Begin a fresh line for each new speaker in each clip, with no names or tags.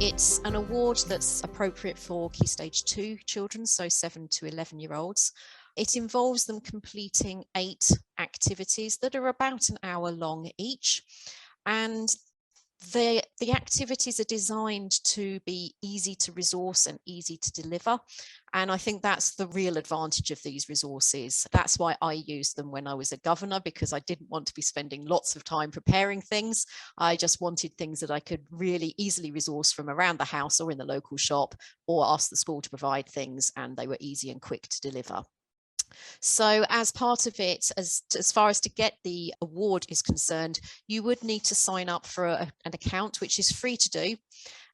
It's an award that's appropriate for Key Stage 2 children, so 7 to 11-year-olds. It involves them completing 8 activities that are about an hour long each. And the activities are designed to be easy to resource and easy to deliver. And I think that's the real advantage of these resources. That's why I used them when I was a governor, because I didn't want to be spending lots of time preparing things. I just wanted things that I could really easily resource from around the house or in the local shop, or ask the school to provide things, and they were easy and quick to deliver. So as part of it, as far as to get the award is concerned, you would need to sign up for an account, which is free to do.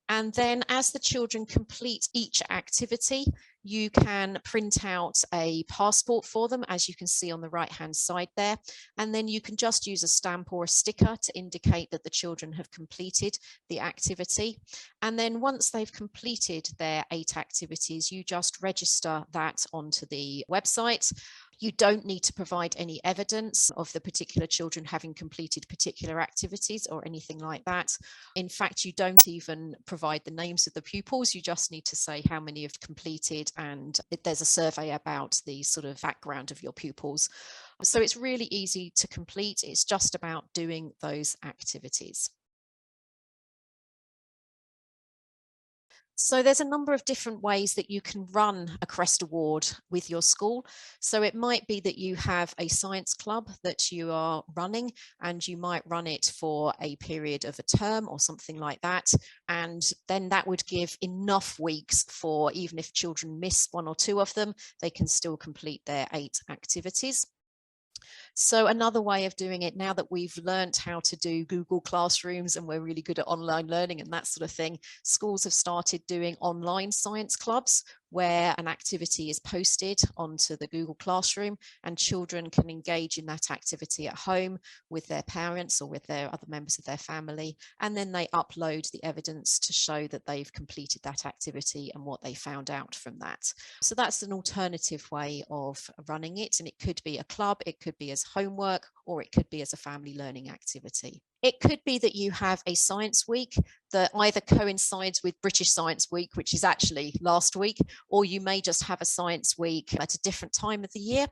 And then as the children complete each activity, you can print out a passport for them, as you can see on the right-hand side there. And then you can just use a stamp or a sticker to indicate that the children have completed the activity. And then once they've completed their 8 activities, you just register that onto the website. You don't need to provide any evidence of the particular children having completed particular activities or anything like that. In fact, you don't even provide the names of the pupils. You just need to say how many have completed, and there's a survey about the sort of background of your pupils. So it's really easy to complete. It's just about doing those activities. So there's a number of different ways that you can run a CREST award with your school. So it might be that you have a science club that you are running, and you might run it for a period of a term or something like that. And then that would give enough weeks for, even if children miss 1 or 2 of them, they can still complete their 8 activities. So another way of doing it, now that we've learned how to do Google Classrooms and we're really good at online learning and that sort of thing, schools have started doing online science clubs, where an activity is posted onto the Google Classroom and children can engage in that activity at home with their parents or with their other members of their family, and then they upload the evidence to show that they've completed that activity and what they found out from that. So that's an alternative way of running it, and it could be a club, it could be as homework, or it could be as a family learning activity. It could be that you have a science week that either coincides with British Science Week, which is actually last week, or you may just have a science week at a different time of the year.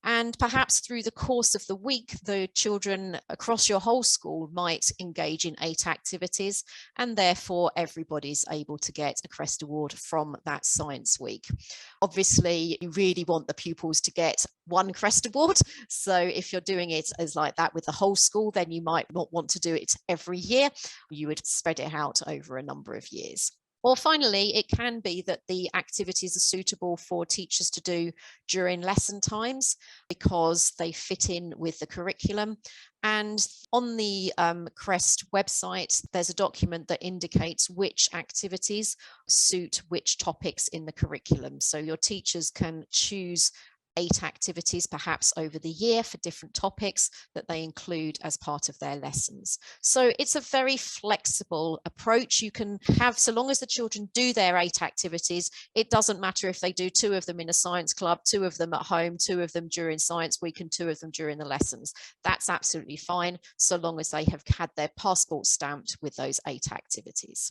And perhaps through the course of the week, the children across your whole school might engage in 8 activities, and therefore everybody's able to get a CREST award from that science week. Obviously, you really want the pupils to get 1 CREST award. So if you're doing it as like that with the whole school, then you might not want to do it every year. You would spread it out over a number of years. Or finally, it can be that the activities are suitable for teachers to do during lesson times because they fit in with the curriculum. And on the CREST website, there's a document that indicates which activities suit which topics in the curriculum. So your teachers can choose 8 activities perhaps over the year for different topics that they include as part of their lessons. So it's a very flexible approach. You can have, so long as the children do their 8 activities, it doesn't matter if they do 2 of them in a science club, 2 of them at home, 2 of them during science week, and 2 of them during the lessons. That's absolutely fine, so long as they have had their passport stamped with those 8 activities.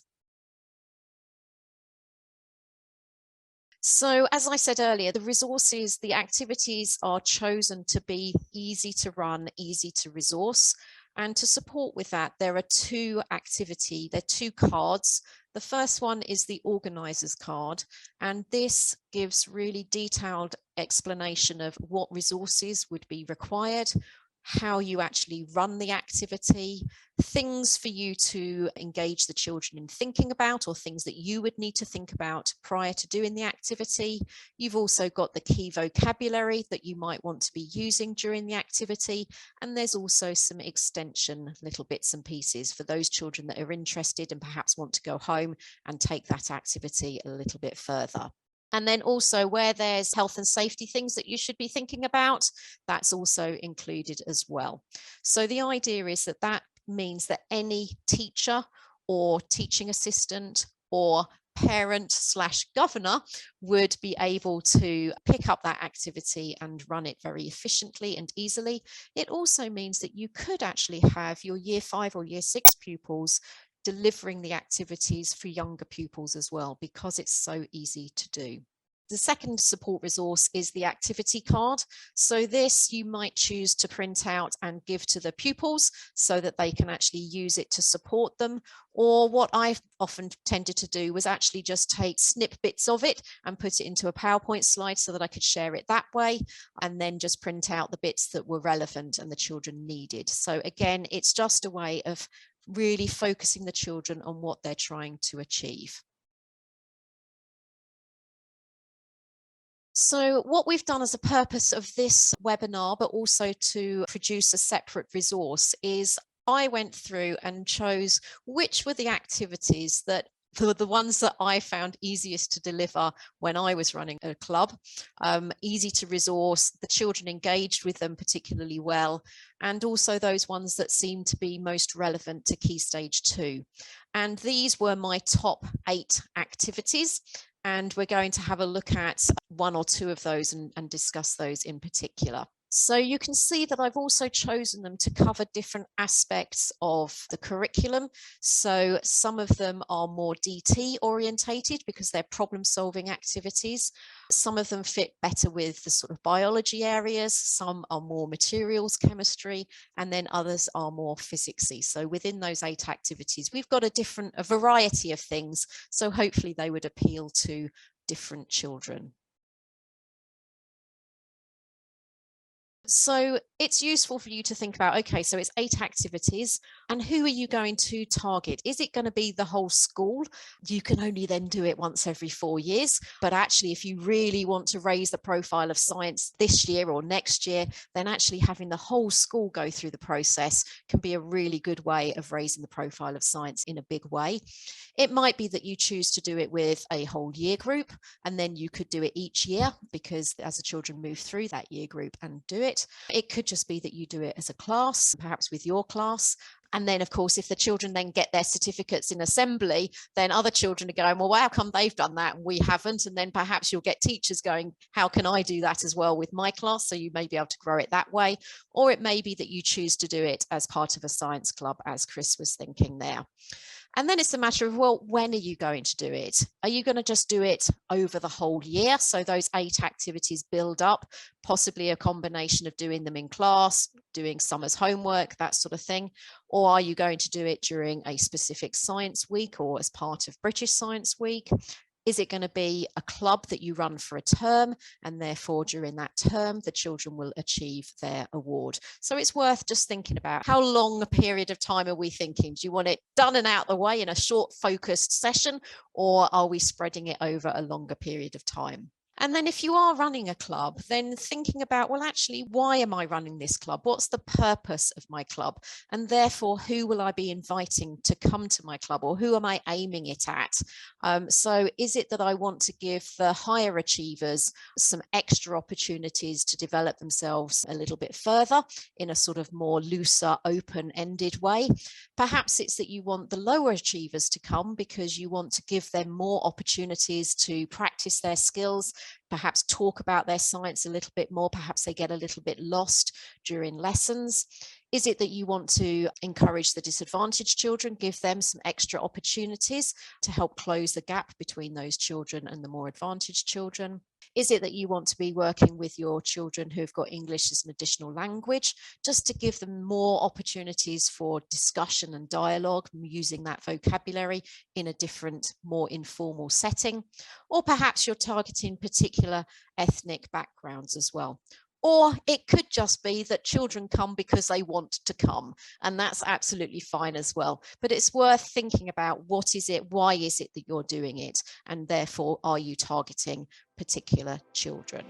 So as I said earlier, the resources, the activities are chosen to be easy to run, easy to resource. And to support with that, there are 2 cards. The first one is the organizer's card, and this gives really detailed explanation of what resources would be required, how you actually run the activity, things for you to engage the children in thinking about, or things that you would need to think about prior to doing the activity. You've also got the key vocabulary that you might want to be using during the activity. And there's also some extension little bits and pieces for those children that are interested and perhaps want to go home and take that activity a little bit further. And then also where there's health and safety things that you should be thinking about, that's also included as well. So the idea is that that means that any teacher or teaching assistant or parent/governor would be able to pick up that activity and run it very efficiently and easily. It also means that you could actually have your year 5 or year 6 pupils delivering the activities for younger pupils as well, because it's so easy to do. The second support resource is the activity card. So this you might choose to print out and give to the pupils so that they can actually use it to support them. Or what I've often tended to do was actually just take snip bits of it and put it into a PowerPoint slide so that I could share it that way, and then just print out the bits that were relevant and the children needed. So again, it's just a way of really focusing the children on what they're trying to achieve. So what we've done as a purpose of this webinar, but also to produce a separate resource, is I went through and chose which were the activities that were the ones that I found easiest to deliver when I was running a club, easy to resource, the children engaged with them particularly well, and also those ones that seemed to be most relevant to Key Stage 2. And these were my top 8 activities. And we're going to have a look at one or two of those and discuss those in particular. So you can see that I've also chosen them to cover different aspects of the curriculum. So some of them are more DT orientated because they're problem solving activities. Some of them fit better with the sort of biology areas. Some are more materials chemistry, and then others are more physicsy. So within those 8 activities, we've got a variety of things. So hopefully they would appeal to different children. So it's useful for you to think about, okay, so it's 8 activities, and who are you going to target? Is it going to be the whole school? You can only then do it once every 4 years. But actually, if you really want to raise the profile of science this year or next year, then actually having the whole school go through the process can be a really good way of raising the profile of science in a big way. It might be that you choose to do it with a whole year group, and then you could do it each year because as the children move through that year group and do it. It could just be that you do it as a class, perhaps with your class. And then, of course, if the children then get their certificates in assembly, then other children are going, well, how come they've done that and we haven't? And then perhaps you'll get teachers going, how can I do that as well with my class? So you may be able to grow it that way. Or it may be that you choose to do it as part of a science club, as Chris was thinking there. And then it's a matter of, well, when are you going to do it? Are you going to just do it over the whole year? So those 8 activities build up, possibly a combination of doing them in class, doing some as homework, that sort of thing. Or are you going to do it during a specific science week or as part of British Science Week? Is it going to be a club that you run for a term, and therefore during that term the children will achieve their award? So it's worth just thinking about how long a period of time are we thinking? Do you want it done and out the way in a short focused session, or are we spreading it over a longer period of time? And then if you are running a club, then thinking about, well, actually, why am I running this club? What's the purpose of my club? And therefore, who will I be inviting to come to my club, or who am I aiming it at? So is it that I want to give the higher achievers some extra opportunities to develop themselves a little bit further in a sort of more looser, open-ended way? Perhaps it's that you want the lower achievers to come because you want to give them more opportunities to practice their skills, perhaps talk about their science a little bit more. Perhaps they get a little bit lost during lessons. Is it that you want to encourage the disadvantaged children, give them some extra opportunities to help close the gap between those children and the more advantaged children? Is it that you want to be working with your children who've got English as an additional language, just to give them more opportunities for discussion and dialogue, using that vocabulary in a different, more informal setting? Or perhaps you're targeting particular ethnic backgrounds as well. Or it could just be that children come because they want to come, and that's absolutely fine as well. But it's worth thinking about, what is it, why is it that you're doing it, and therefore are you targeting particular children?